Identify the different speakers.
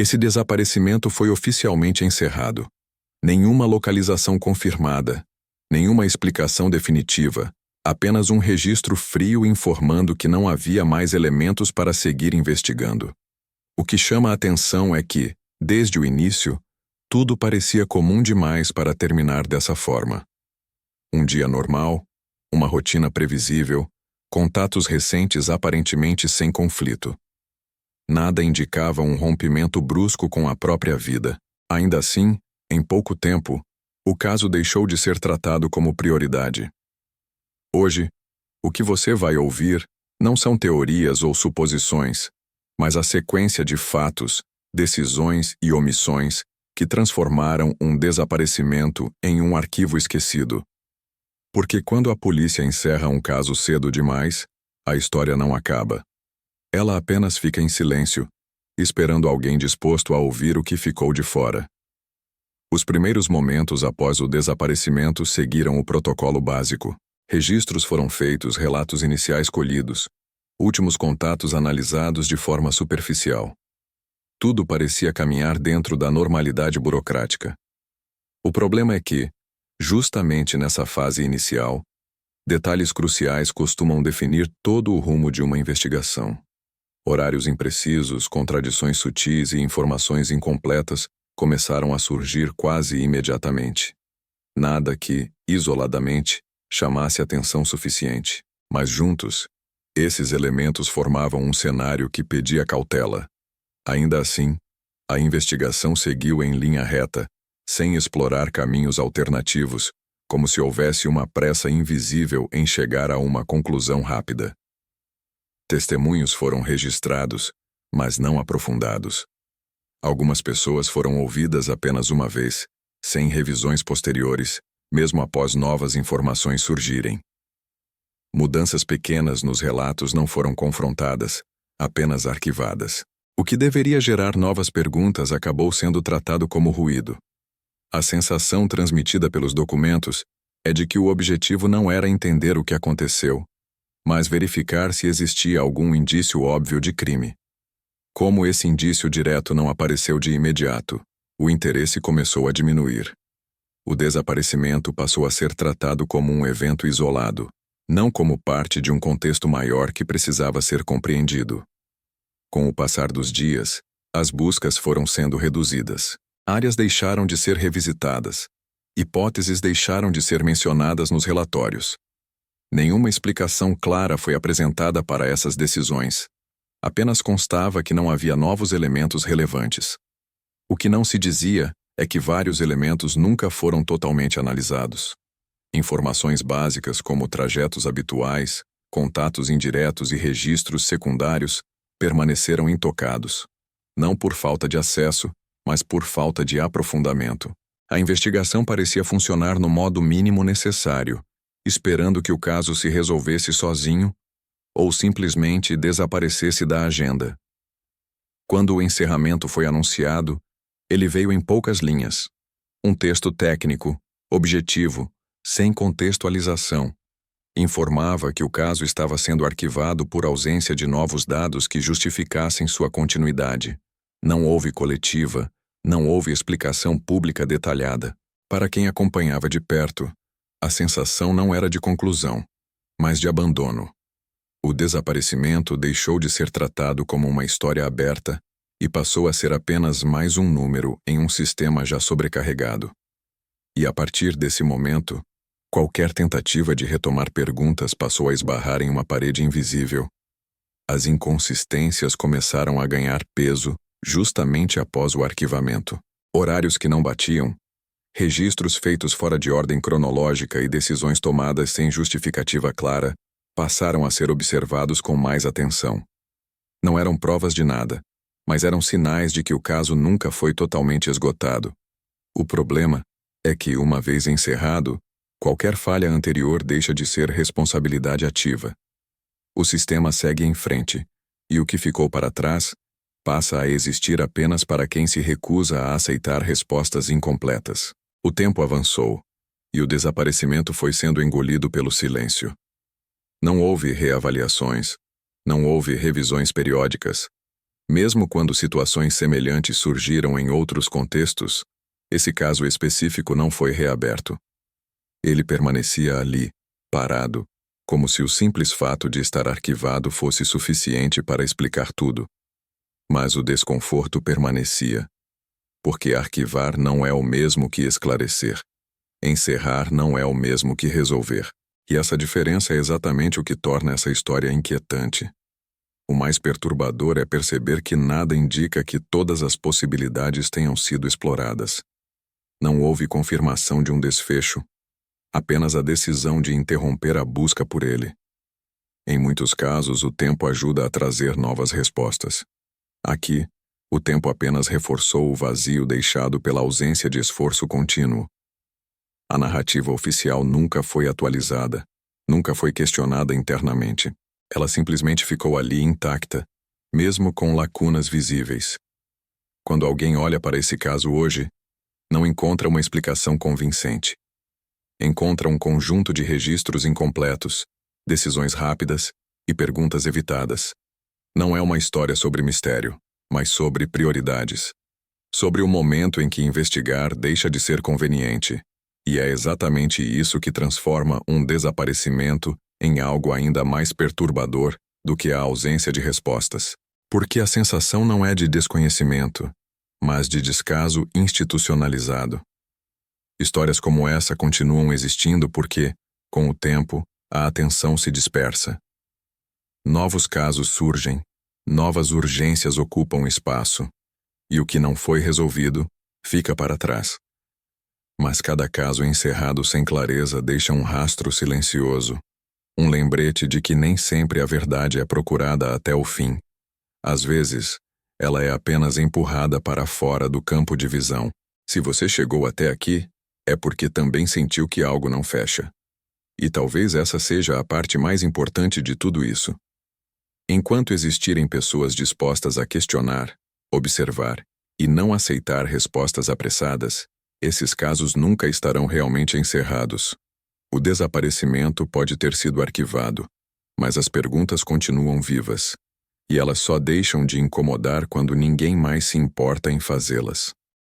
Speaker 1: Esse desaparecimento foi oficialmente encerrado. Nenhuma localização confirmada, nenhuma explicação definitiva, apenas um registro frio informando que não havia mais elementos para seguir investigando. O que chama a atenção é que, desde o início, tudo parecia comum demais para terminar dessa forma. Um dia normal, uma rotina previsível, contatos recentes aparentemente sem conflito. Nada indicava um rompimento brusco com a própria vida. Ainda assim, em pouco tempo, o caso deixou de ser tratado como prioridade. Hoje, o que você vai ouvir não são teorias ou suposições, mas a sequência de fatos, decisões e omissões que transformaram um desaparecimento em um arquivo esquecido. Porque quando a polícia encerra um caso cedo demais, a história não acaba. Ela apenas fica em silêncio, esperando alguém disposto a ouvir o que ficou de fora. Os primeiros momentos após o desaparecimento seguiram o protocolo básico. Registros foram feitos, relatos iniciais colhidos, últimos contatos analisados de forma superficial. Tudo parecia caminhar dentro da normalidade burocrática. O problema é que, justamente nessa fase inicial, detalhes cruciais costumam definir todo o rumo de uma investigação. Horários imprecisos, contradições sutis e informações incompletas começaram a surgir quase imediatamente. Nada que, isoladamente, chamasse atenção suficiente, mas juntos, esses elementos formavam um cenário que pedia cautela. Ainda assim, a investigação seguiu em linha reta, sem explorar caminhos alternativos, como se houvesse uma pressa invisível em chegar a uma conclusão rápida. Testemunhos foram registrados, mas não aprofundados. Algumas pessoas foram ouvidas apenas uma vez, sem revisões posteriores, mesmo após novas informações surgirem. Mudanças pequenas nos relatos não foram confrontadas, apenas arquivadas. O que deveria gerar novas perguntas acabou sendo tratado como ruído. A sensação transmitida pelos documentos é de que o objetivo não era entender o que aconteceu, mas verificar se existia algum indício óbvio de crime. Como esse indício direto não apareceu de imediato, o interesse começou a diminuir. O desaparecimento passou a ser tratado como um evento isolado, não como parte de um contexto maior que precisava ser compreendido. Com o passar dos dias, as buscas foram sendo reduzidas. Áreas deixaram de ser revisitadas. Hipóteses deixaram de ser mencionadas nos relatórios. Nenhuma explicação clara foi apresentada para essas decisões. Apenas constava que não havia novos elementos relevantes. O que não se dizia é que vários elementos nunca foram totalmente analisados. Informações básicas como trajetos habituais, contatos indiretos e registros secundários permaneceram intocados, não por falta de acesso, mas por falta de aprofundamento. A investigação parecia funcionar no modo mínimo necessário, esperando que o caso se resolvesse sozinho ou simplesmente desaparecesse da agenda. Quando o encerramento foi anunciado, ele veio em poucas linhas. Um texto técnico, objetivo, sem contextualização. Informava que o caso estava sendo arquivado por ausência de novos dados que justificassem sua continuidade. Não houve coletiva, não houve explicação pública detalhada. Para quem acompanhava de perto, a sensação não era de conclusão, mas de abandono. O desaparecimento deixou de ser tratado como uma história aberta e passou a ser apenas mais um número em um sistema já sobrecarregado. E a partir desse momento, qualquer tentativa de retomar perguntas passou a esbarrar em uma parede invisível. As inconsistências começaram a ganhar peso justamente após o arquivamento. Horários que não batiam, registros feitos fora de ordem cronológica e decisões tomadas sem justificativa clara passaram a ser observados com mais atenção. Não eram provas de nada, mas eram sinais de que o caso nunca foi totalmente esgotado. O problema é que, uma vez encerrado, qualquer falha anterior deixa de ser responsabilidade ativa. O sistema segue em frente, e o que ficou para trás passa a existir apenas para quem se recusa a aceitar respostas incompletas. O tempo avançou, e o desaparecimento foi sendo engolido pelo silêncio. Não houve reavaliações, não houve revisões periódicas. Mesmo quando situações semelhantes surgiram em outros contextos, esse caso específico não foi reaberto. Ele permanecia ali, parado, como se o simples fato de estar arquivado fosse suficiente para explicar tudo. Mas o desconforto permanecia, porque arquivar não é o mesmo que esclarecer. Encerrar não é o mesmo que resolver. E essa diferença é exatamente o que torna essa história inquietante. O mais perturbador é perceber que nada indica que todas as possibilidades tenham sido exploradas. Não houve confirmação de um desfecho, apenas a decisão de interromper a busca por ele. Em muitos casos, o tempo ajuda a trazer novas respostas. Aqui, o tempo apenas reforçou o vazio deixado pela ausência de esforço contínuo. A narrativa oficial nunca foi atualizada, nunca foi questionada internamente. Ela simplesmente ficou ali intacta, mesmo com lacunas visíveis. Quando alguém olha para esse caso hoje, não encontra uma explicação convincente. Encontra um conjunto de registros incompletos, decisões rápidas e perguntas evitadas. Não é uma história sobre mistério, mas sobre prioridades. Sobre o momento em que investigar deixa de ser conveniente. E é exatamente isso que transforma um desaparecimento em algo ainda mais perturbador do que a ausência de respostas. Porque a sensação não é de desconhecimento, mas de descaso institucionalizado. Histórias como essa continuam existindo porque, com o tempo, a atenção se dispersa. Novos casos surgem, novas urgências ocupam espaço, e o que não foi resolvido fica para trás. Mas cada caso encerrado sem clareza deixa um rastro silencioso, um lembrete de que nem sempre a verdade é procurada até o fim. Às vezes, ela é apenas empurrada para fora do campo de visão. Se você chegou até aqui, é porque também sentiu que algo não fecha. E talvez essa seja a parte mais importante de tudo isso. Enquanto existirem pessoas dispostas a questionar, observar e não aceitar respostas apressadas, esses casos nunca estarão realmente encerrados. O desaparecimento pode ter sido arquivado, mas as perguntas continuam vivas, e elas só deixam de incomodar quando ninguém mais se importa em fazê-las.